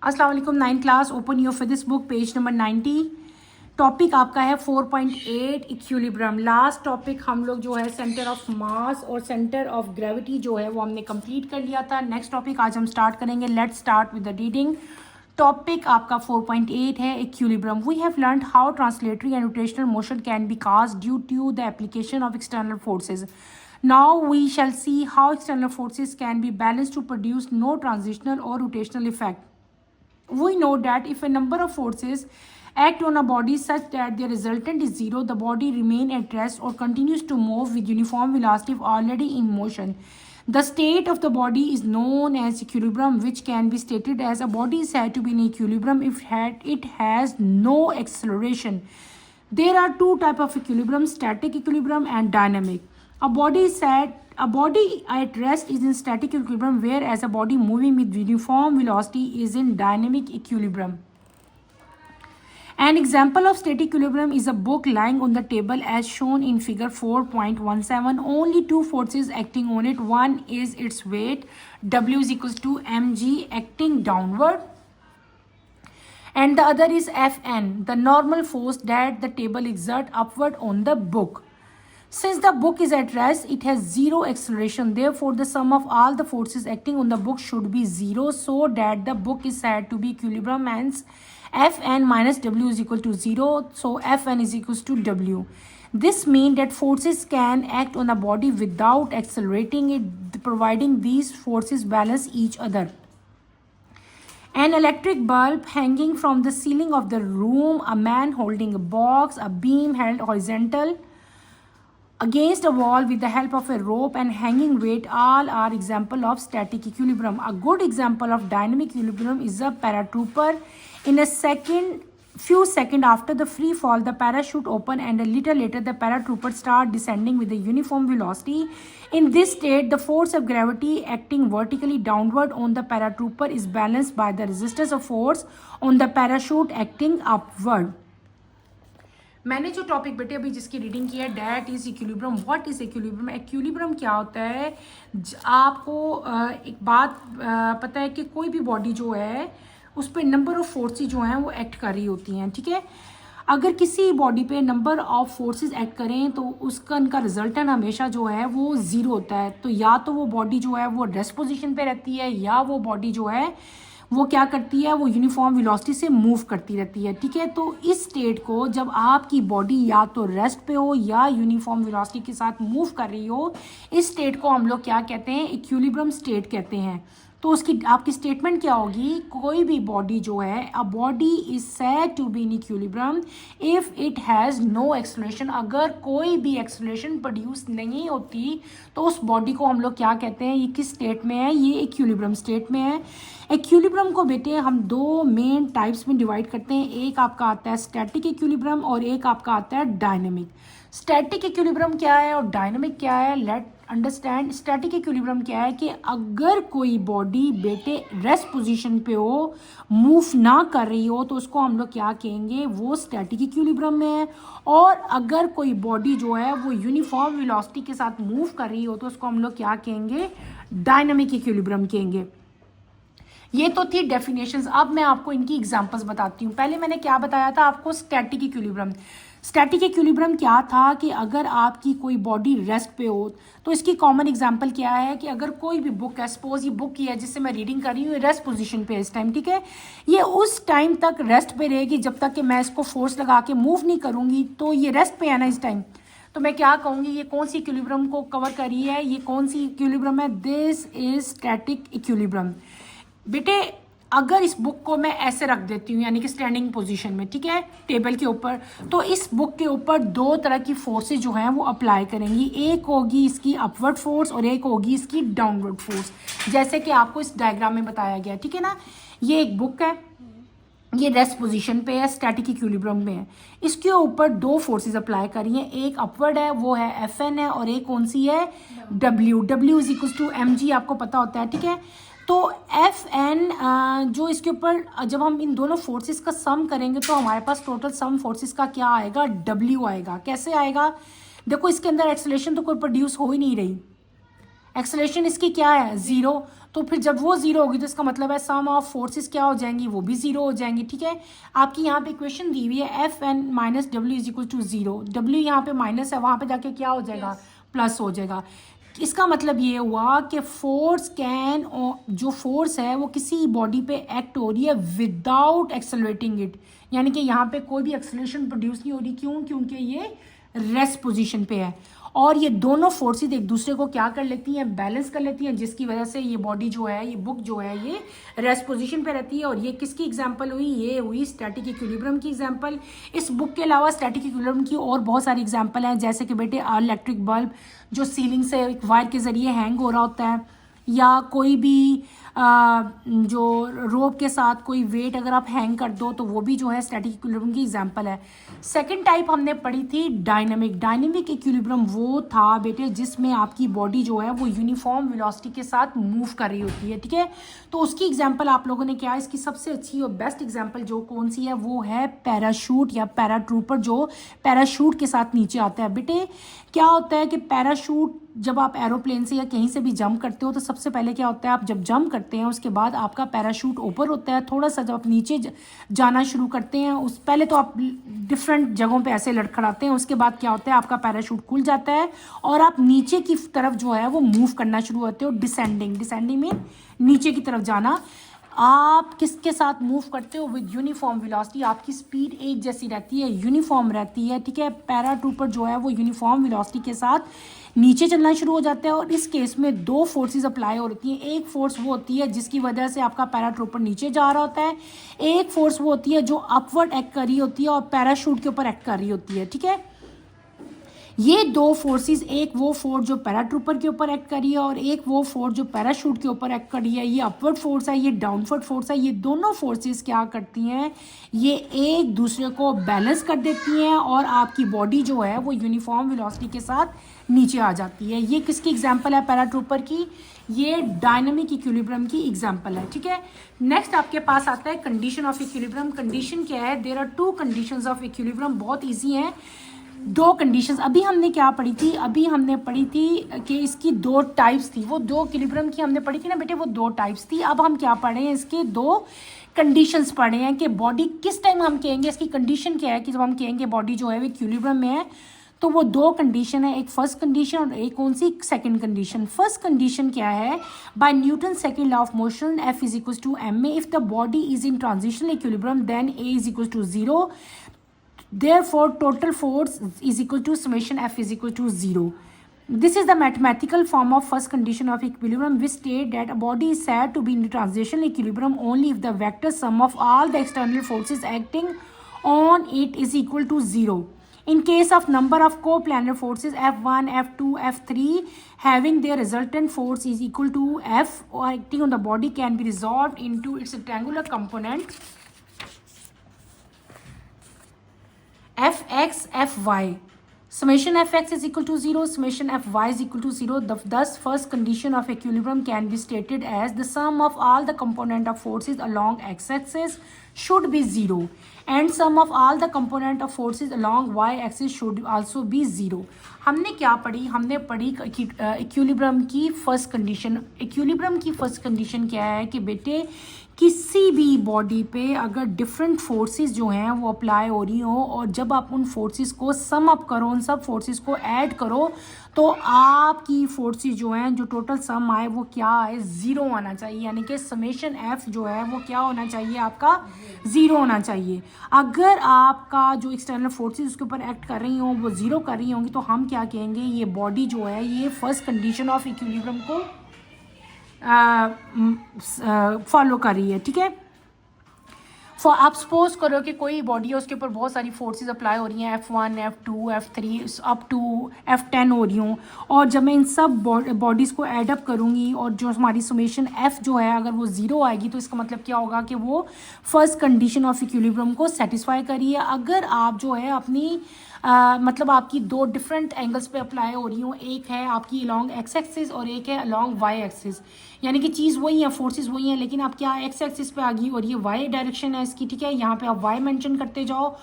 अस्सलाम वालेकुम। 9th class, open your physics book, page number 90। Topic आपका है 4.8 इक्विलिब्रियम। लास्ट टॉपिक हम लोग जो है सेंटर ऑफ मास और सेंटर ऑफ ग्रेविटी जो है वो हमने कंप्लीट कर लिया था। नेक्स्ट टॉपिक आज हम स्टार्ट करेंगे। Let's start with the reading. Topic आपका 4.8 है equilibrium. We have learned how translatory and rotational motion can be caused due to the application of external forces. Now we shall see how external forces can be balanced to produce no transitional or rotational effect. We know that if a number of forces act on a body such that their resultant is zero, the body remains at rest or continues to move with uniform velocity if already in motion. The state of the body is known as equilibrium, which can be stated as a body is said to be in equilibrium if it has no acceleration. There are two types of equilibrium: static equilibrium and dynamic. A body at rest is in static equilibrium, whereas a body moving with uniform velocity is in dynamic equilibrium. An example of static equilibrium is a book lying on the table as shown in figure 4.17. Only two forces acting on it. One is its weight, W is equals to mg acting downward, and the other is Fn, the normal force that the table exerts upward on the book. Since the book is at rest, it has zero acceleration. Therefore, the sum of all the forces acting on the book should be zero, so that the book is said to be equilibrium. Hence, Fn minus W is equal to 0. So, Fn is equals to W. This means that forces can act on a body without accelerating it, providing these forces balance each other. An electric bulb hanging from the ceiling of the room, a man holding a box, a beam held horizontal against a wall with the help of a rope and hanging weight, all are example of static equilibrium. A good example of dynamic equilibrium is a paratrooper. In a few seconds after the free fall, the parachute open and a little later the paratrooper start descending with a uniform velocity. In this state, the force of gravity acting vertically downward on the paratrooper is balanced by the resistance of force on the parachute acting upward. मैंने जो topic बेटे अभी जिसकी reading की है, that is equilibrium. What is equilibrium? Equilibrium क्या होता है? आपको एक बात पता है कि कोई भी बॉडी जो है उस पर नंबर ऑफ फोर्सेस जो हैं वो एक्ट कर रही होती हैं, ठीक है। अगर किसी बॉडी पे नंबर ऑफ फोर्सेस एक्ट करें तो उसका इनका रिजल्टेंट हमेशा जो है वो ज़ीरो होता है। तो या तो वो बॉडी जो है वो रेस्ट पोजीशन पे रहती है, या वो बॉडी जो है वो क्या करती है, वो यूनिफॉर्म वेलोसिटी से मूव करती रहती है, ठीक है। तो इस स्टेट को जब आपकी बॉडी या तो रेस्ट पे हो या यूनिफॉर्म वेलोसिटी के साथ मूव कर रही हो, इस स्टेट को हम लोग क्या कहते हैं? इक्विलिब्रियम स्टेट कहते हैं। तो उसकी आपकी स्टेटमेंट क्या होगी? कोई भी बॉडी जो है, a body is said to be in equilibrium if it has no acceleration. अगर कोई भी एक्सेलरेशन प्रोड्यूस नहीं होती तो उस बॉडी को हम लोग क्या कहते हैं? ये किस स्टेट में है? ये इक्विलिब्रियम स्टेट में है। इक्विलिब्रियम को बेटे हम दो मेन टाइप्स में डिवाइड करते हैं। एक आपका आता है स्टैटिक इक्विलिब्रियम और एक आपका आता है डायनेमिक। स्टैटिक इक्विलिब्रियम क्या है और डायनेमिक क्या है? Late understand. स्टैटिक इक्विलिब्रियम क्या है कि अगर कोई बॉडी बेटे रेस्ट पोजीशन पे हो, मूव ना कर रही हो, तो उसको हम लोग क्या कहेंगे? वो स्टैटिक इक्विलिब्रियम में है। और अगर कोई बॉडी जो है वो यूनिफॉर्म वेलोसिटी के साथ मूव कर रही हो तो उसको हम लोग क्या कहेंगे? डायनामिक इक्विलिब्रियम कहेंगे। ये तो थी डेफिनेशंस। अब मैं आपको इनकी एग्जांपल्स बताती हूँ। पहले मैंने क्या बताया था आपको? Static equilibrium. स्टैटिक इक्विलिब्रियम क्या था कि अगर आपकी कोई बॉडी रेस्ट पे हो, तो इसकी कॉमन एग्जांपल क्या है कि अगर कोई भी बुक है, सपोज ये बुक की है जिससे मैं रीडिंग कर रही हूँ, रेस्ट पोजीशन पे इस टाइम, ठीक है। ये उस टाइम तक रेस्ट पे रहेगी जब तक कि मैं इसको फोर्स लगा के मूव नहीं करूँगी। तो ये रेस्ट पे है ना इस टाइम, तो मैं क्या कहूँगी? ये कौन सी इक्विलिब्रियम को कवर कर रही है? ये कौन सी इक्विलिब्रियम है? This is static equilibrium. बेटे अगर इस बुक को मैं ऐसे रख देती हूँ, यानी कि स्टैंडिंग पोजीशन में, ठीक है, टेबल के ऊपर, तो इस बुक के ऊपर दो तरह की फोर्सेस जो हैं वो अप्लाई करेंगी। एक होगी इसकी अपवर्ड फोर्स और एक होगी इसकी डाउनवर्ड फोर्स, जैसे कि आपको इस डायग्राम में बताया गया, ठीक है ना। ये एक बुक है, ये रेस्ट पोजीशन पे है, स्टैटिक इक्विलिब्रियम में है। इसके ऊपर दो फोर्सेस अप्लाई करी हैं, एक अपवर्ड है वो है Fn है, और एक कौन सी है? W is equal to mg, आपको पता होता है, ठीक है। तो Fn जो इसके ऊपर जब हम इन दोनों फोर्सेस का सम करेंगे तो हमारे पास टोटल सम फोर्सेस का क्या आएगा? W आएगा। कैसे आएगा? देखो इसके अंदर एक्सेलरेशन तो कोई प्रोड्यूस हो ही नहीं रही, एक्सेलरेशन इसकी क्या है, ज़ीरो। तो फिर जब वो ज़ीरो होगी तो इसका मतलब है सम ऑफ फोर्सेस क्या हो जाएंगी, वो भी ज़ीरो हो जाएंगी। ठीक है, आपकी यहाँ पे इक्वेशन दी हुई है F N minus W is equal to zero. W यहाँ पे माइनस है, वहाँ पे जाके क्या हो जाएगा, प्लस हो जाएगा। इसका मतलब ये हुआ कि फोर्स कैन, जो फोर्स है वो किसी बॉडी पे एक्ट हो रही है विदाउट एक्सेलरेटिंग इट, यानी कि यहाँ पे कोई भी एक्सेलरेशन प्रोड्यूस नहीं हो रही। क्यों? क्योंकि ये रेस्ट पोजीशन पे है और ये दोनों फोर्सेस एक दूसरे को क्या कर लेती हैं, बैलेंस कर लेती हैं, जिसकी वजह से ये बॉडी जो है, ये बुक जो है, ये रेस्ट पोजीशन पे रहती है। और ये किसकी एग्जांपल हुई, ये हुई स्टैटिक इक्विलिब्रियम की एग्जांपल। इस बुक के अलावा स्टैटिक इक्विलिब्रियम की और बहुत सारी एग्जांपल हैं, जैसे कि बेटे इलेक्ट्रिक बल्ब जो सीलिंग से एक वायर के ज़रिए हैंग हो रहा होता है, या कोई भी जो रोप के साथ कोई वेट अगर आप हैंग कर दो तो वो भी जो है स्टैटिक इक्विलिब्रियम की एग्जांपल है। सेकंड टाइप हमने पढ़ी थी डायनामिक। डायनामिक इक्विलिब्रियम वो था बेटे जिसमें आपकी बॉडी जो है वो यूनिफॉर्म वेलोसिटी के साथ मूव कर रही होती है। ठीक है, तो उसकी एग्जांपल आप लोगों ने क्या, इसकी सबसे अच्छी और बेस्ट एग्जांपल जो कौन सी है, वो है पैराशूट या पैराट्रूपर, जो पैराशूट के साथ नीचे आता है। बेटे क्या होता है कि पैराशूट जब आप एरोप्लेन से या कहीं से भी जंप करते हो तो सबसे पहले क्या होता है, आप जब जंप करते हैं उसके बाद आपका पैराशूट ऊपर होता है, थोड़ा सा जब आप नीचे जाना शुरू करते हैं उस पहले तो आप डिफरेंट जगहों पे ऐसे लड़खड़ाते हैं, उसके बाद क्या होता है आपका पैराशूट खुल जाता है और आप नीचे की तरफ जो है वो मूव करना शुरू होते हो, डिसेंडिंग। डिसेंडिंग में नीचे की तरफ जाना। आप किसके साथ मूव करते हो, विद यूनिफॉर्म वेलोसिटी। आपकी स्पीड एक जैसी रहती है, यूनिफॉर्म रहती है। ठीक है, पैराट्रूपर जो है वो यूनिफॉर्म वेलोसिटी के साथ नीचे चलना शुरू हो जाता है और इस केस में दो फोर्सेस अप्लाई हो रही हैं। एक फोर्स वो होती है जिसकी वजह से आपका पैराट्रूपर नीचे जा रहा होता है, एक फोर्स वो होती है जो अपवर्ड एक्ट कर रही होती है और पैराशूट के ऊपर एक्ट कर रही होती है। ठीक है, ये दो फोर्सेस, एक वो फोर्स जो पैराट्रूपर के ऊपर एक्ट कर रही है और एक वो फोर्स जो पैराशूट के ऊपर एक्ट कर रही है, ये अपवर्ड फोर्स है, ये डाउनवर्ड फोर्स है। ये दोनों फोर्सेस क्या करती हैं, ये एक दूसरे को बैलेंस कर देती हैं और आपकी बॉडी जो है वो यूनिफॉर्म वेलोसिटी के साथ नीचे आ जाती है। ये किसकी एग्जांपल है, पैराट्रूपर की, ये डायनामिक इक्विलिब्रियम की एग्जांपल है। ठीक है, नेक्स्ट आपके पास आता है कंडीशन ऑफ इक्विलिब्रियम। कंडीशन क्या है, there are two conditions of equilibrium, बहुत ईजी है। दो कंडीशंस अभी हमने क्या पढ़ी थी, अभी हमने पढ़ी थी कि इसकी दो टाइप्स थी, वो दो इक्विलिब्रियम की हमने पढ़ी थी ना बेटे, वो दो टाइप्स थी। अब हम क्या पढ़े हैं, इसके दो कंडीशंस पढ़े हैं कि बॉडी किस टाइम हम कहेंगे, इसकी कंडीशन क्या है कि जब हम कहेंगे बॉडी जो है वो इक्विलिब्रियम में है, तो वो दो कंडीशन है, एक फर्स्ट कंडीशन और एक कौन सी, सेकंड कंडीशन। फर्स्ट कंडीशन क्या है, by Newton second law of motion F is equal to m a, if the body is in transitional equilibrium then a is equal to zero, therefore total force is equal to summation F is equal to 0. This is the mathematical form of first condition of equilibrium, which state that a body is said to be in transitional equilibrium only if the vector sum of all the external forces acting on it is equal to 0. In case of number of coplanar forces F1, F2, F3 having their resultant force is equal to F or acting on the body can be resolved into its rectangular component Fx, Fy. Summation Fx is equal to 0, summation Fy is equal to 0. Thus, first condition of equilibrium can be stated as the sum of all the component of forces along x-axis should be 0 and sum of all the component of forces along y-axis should also be 0. हमने क्या पढ़ी, हमने पढ़ी equilibrium की first condition. Equilibrium की first condition क्या है कि बेटे किसी भी बॉडी पे अगर डिफरेंट फोर्सेस जो हैं वो अप्लाई हो रही हो और जब आप उन फोर्सेस को सम अप करो, उन सब फोर्सेस को ऐड करो, तो आपकी फोर्सेस जो हैं, जो टोटल सम आए वो क्या आए, ज़ीरो आना चाहिए। यानी कि समेशन एफ जो है वो क्या होना चाहिए, आपका ज़ीरो होना चाहिए। अगर आपका जो एक्सटर्नल फोर्सेस उसके ऊपर एक्ट कर रही हों वो ज़ीरो कर रही होंगी तो हम क्या कहेंगे, ये बॉडी जो है ये फर्स्ट कंडीशन ऑफ इक्विलिब्रियम को फॉलो कर रही है। ठीक है, आप सपोज करो कि कोई बॉडी है उसके ऊपर बहुत सारी फोर्सेस अप्लाई हो रही हैं, F1, F2, F3 up to F10 हो रही हूँ, और जब मैं इन सब बॉडीज़ को एडअप करूँगी और जो हमारी समेशन F जो है अगर वो ज़ीरो आएगी तो इसका मतलब क्या होगा कि वो फर्स्ट कंडीशन ऑफ इक्विलिब्रियम को सेटिस्फाई करिए। अगर आप जो है अपनी मतलब आपकी दो डिफरेंट एंगल्स पे अप्लाई हो रही हो, एक है आपकी अलॉन्ग एक्स एक्सिस और एक है अलॉन्ग वाई एक्सिस, यानी कि चीज़ वही है, फोर्सेस वही हैं, लेकिन आप क्या एक्स एक्सिस पे आ गई और ये वाई डायरेक्शन है इसकी, ठीक है। यहाँ पे आप वाई मेंशन करते जाओ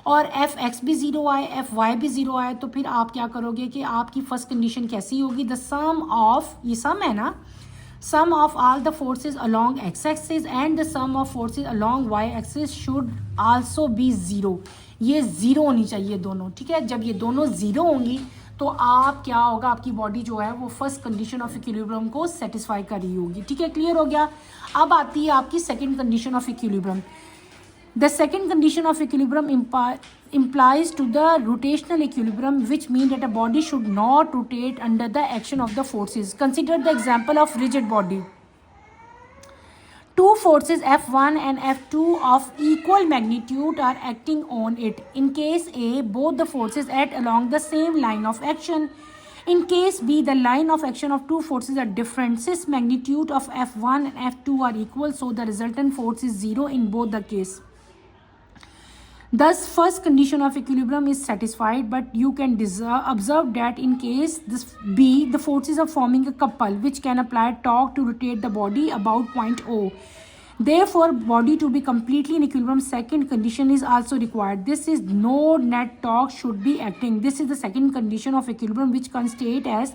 और एफ एक्स भी ज़ीरो आए, एफ वाई भी ज़ीरो आए, तो फिर आप क्या करोगे कि आपकी फर्स्ट कंडीशन कैसी होगी, द सम ऑफ, ये सम है ना, sum of all the forces along x-axis and the sum of forces along y-axis should also be zero। ये ज़ीरो होनी चाहिए दोनों, ठीक है। जब ये दोनों ज़ीरो होंगी तो आप क्या होगा, आपकी बॉडी जो है वो फर्स्ट कंडीशन ऑफ इक्विलिब्रियम को सेटिस्फाई कर रही होगी, ठीक है। क्लियर हो गया। अब आती है आपकी second condition of equilibrium. The second condition of equilibrium implies to the rotational equilibrium, which means that a body should not rotate under the action of the forces. Consider the example of rigid body. Two forces F1 and F2 of equal magnitude are acting on it. In case A, both the forces act along the same line of action. In case B, the line of action of two forces are different. Since magnitude of F1 and F2 are equal, so the resultant force is zero in both the case. Thus, first condition of equilibrium is satisfied, but you can observe that in case this B, the forces are forming a couple which can apply torque to rotate the body about point O. Therefore, body to be completely in equilibrium, second condition is also required. This is no net torque should be acting. This is the second condition of equilibrium, which can state as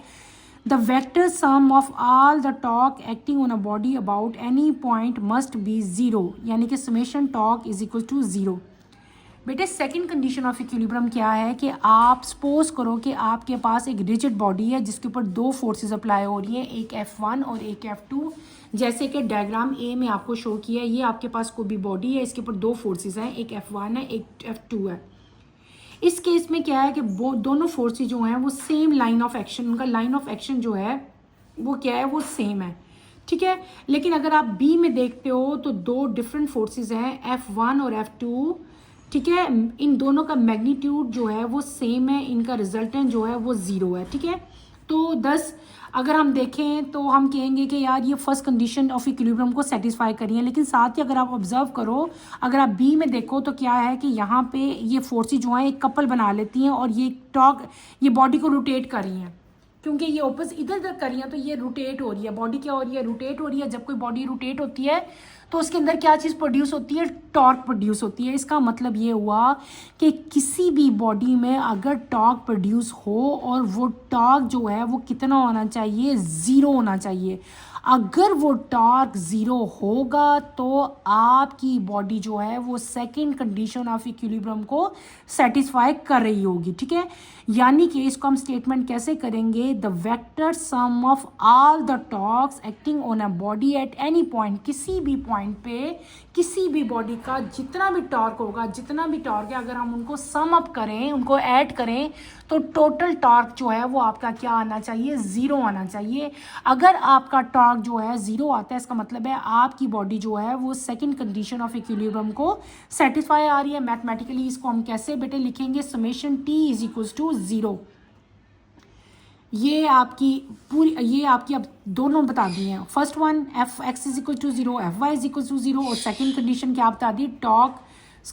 the vector sum of all the torque acting on a body about any point must be zero. यानी कि summation torque is equal to zero. बेटे second condition of equilibrium क्या है कि आप suppose करो कि आपके पास एक रिजिड बॉडी है जिसके ऊपर दो फोर्सेस अप्लाई हो रही हैं, एक F1 और एक F2, जैसे कि डायग्राम ए में आपको शो किया है। ये आपके पास कोई भी बॉडी है, इसके ऊपर दो फोर्सेस हैं, एक F1 है, एक F2 है। इस केस में क्या है कि वो दोनों फोर्सेस जो हैं वो सेम लाइन ऑफ एक्शन, उनका लाइन ऑफ एक्शन जो है वो क्या है, वो सेम है, ठीक है। लेकिन अगर आप बी में देखते हो तो दो डिफरेंट फोर्सेस हैं, F1 और F2, ठीक है। इन दोनों का मैग्नीट्यूड जो है वो सेम है, इनका रिजल्टेंट जो है वो ज़ीरो है, ठीक है। तो 10 अगर हम देखें तो हम कहेंगे कि यार ये फर्स्ट कंडीशन ऑफ इक्विलिब्रियम को सेटिस्फाई करिए, लेकिन साथ ही अगर आप ऑब्जर्व करो, अगर आप बी में देखो तो क्या है कि यहाँ पे ये फोर्सेस जो हैं एक कपल बना लेती हैं और ये ये बॉडी को रोटेट कर रही हैं, क्योंकि ये ऑपोजिट इधर उधर कर रही हैं तो ये रोटेट हो रही है, बॉडी क्या हो रही है, रोटेट हो रही है। जब कोई बॉडी रोटेट होती है तो उसके अंदर क्या चीज़ प्रोड्यूस होती है, टॉर्क प्रोड्यूस होती है। इसका मतलब ये हुआ कि किसी भी बॉडी में अगर टॉर्क प्रोड्यूस हो और वो टॉर्क जो है वो कितना होना चाहिए, ज़ीरो होना चाहिए। अगर वो टॉर्क ज़ीरो होगा तो आपकी बॉडी जो है वो सेकंड कंडीशन ऑफ इक्विलिब्रियम को सेटिस्फाई कर रही होगी, ठीक है। यानी कि इसको हम स्टेटमेंट कैसे करेंगे, the vector sum of all the torques acting on a body at any point, किसी भी पॉइंट पे किसी भी बॉडी का जितना भी टॉर्क होगा, जितना भी टॉर्क है, अगर हम उनको सम अप करें, उनको ऐड करें तो टोटल टॉर्क जो है वो आपका क्या आना चाहिए, ज़ीरो आना चाहिए। अगर आपका टॉर्क जो है ज़ीरो आता है, इसका मतलब है आपकी बॉडी जो है वो सेकंड कंडीशन ऑफ इक्विलिब्रियम को सेटिस्फाई आ रही है। मैथमेटिकली इसको हम कैसे बेटे लिखेंगे, summation T is equals to zero. ये आपकी अब दोनों बता दी हैं। First one F X is equal to zero, F Y is equal to zero, और सेकंड कंडीशन क्या बता दी, टॉर्क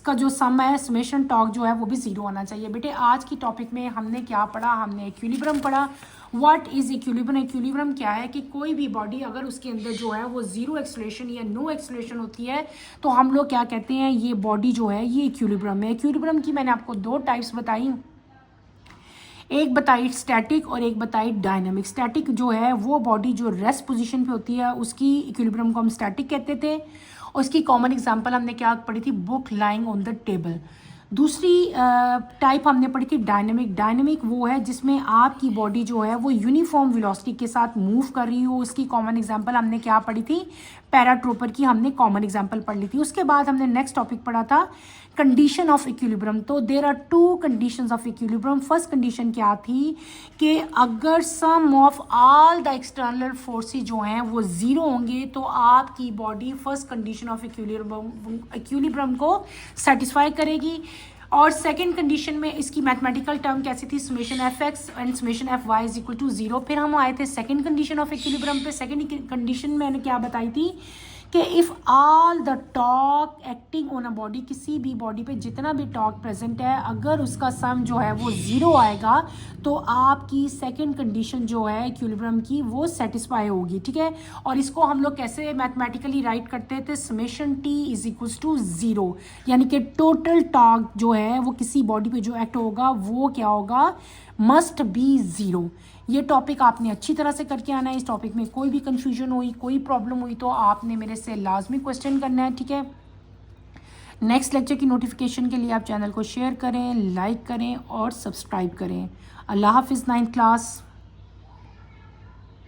का जो सम है, समेशन टॉर्क जो है वो भी ज़ीरो होना चाहिए। बेटे आज की टॉपिक में हमने क्या पढ़ा, हमने इक्विलिब्रियम पढ़ा। What is equilibrium? इक्विलिब्रियम क्या है कि कोई भी बॉडी अगर उसके अंदर जो है वो ज़ीरो एक्सेलरेशन या नो एक्सेलरेशन होती है तो हम लोग क्या कहते हैं, ये बॉडी जो है ये इक्विलिब्रियम है। इक्विलिब्रियम की मैंने आपको दो टाइप्स बताई, एक बताई स्टैटिक और एक बताई डायनामिक। स्टैटिक जो है वो बॉडी जो रेस्ट पोजीशन पे होती है उसकी इक्विलिब्रियम को हम स्टैटिक कहते थे, और इसकी कॉमन एग्जांपल हमने क्या पढ़ी थी, book lying on the table. दूसरी टाइप हमने पढ़ी थी डायनेमिक। डायनेमिक वो है जिसमें आपकी बॉडी जो है वो यूनिफॉर्म वेलोसिटी के साथ मूव कर रही हो। उसकी कॉमन एग्जांपल हमने क्या पढ़ी थी, पैराट्रोपर की हमने कॉमन एग्जांपल पढ़ ली थी। उसके बाद हमने नेक्स्ट टॉपिक पढ़ा था कंडीशन ऑफ इक्विलिब्रियम। तो there are two conditions of equilibrium. First condition क्या थी कि अगर sum of all the external forces जो हैं वो ज़ीरो होंगे तो आपकी body first condition of equilibrium को सेटिस्फाई करेगी। और सेकेंड कंडीशन में इसकी मैथमेटिकल टर्म कैसी थी, summation F X and summation F Y is equal to zero. फिर हम आए थे सेकेंड कंडीशन ऑफ इक्विलिब्रियम पे। सेकेंड कंडीशन मैंने क्या बताई थी कि if all the torque acting on a body, किसी भी बॉडी पे जितना भी टॉर्क प्रेजेंट है, अगर उसका सम जो है वो ज़ीरो आएगा तो आपकी सेकंड कंडीशन जो है इक्विलिब्रियम की वो सेटिस्फाई होगी, ठीक है। और इसको हम लोग कैसे मैथमेटिकली राइट करते थे, summation T is equals to zero, यानी कि टोटल टॉर्क जो है वो किसी बॉडी पे जो एक्ट होगा वो क्या होगा, मस्ट बी ज़ीरो। ये टॉपिक आपने अच्छी तरह से करके आना है। इस टॉपिक में कोई भी कंफ्यूजन हुई, कोई प्रॉब्लम हुई तो आपने मेरे से लाजमी क्वेश्चन करना है, ठीक है। नेक्स्ट लेक्चर की नोटिफिकेशन के लिए आप चैनल को शेयर करें, लाइक करें और सब्सक्राइब करें। अल्लाह हाफिज़ 9th क्लास।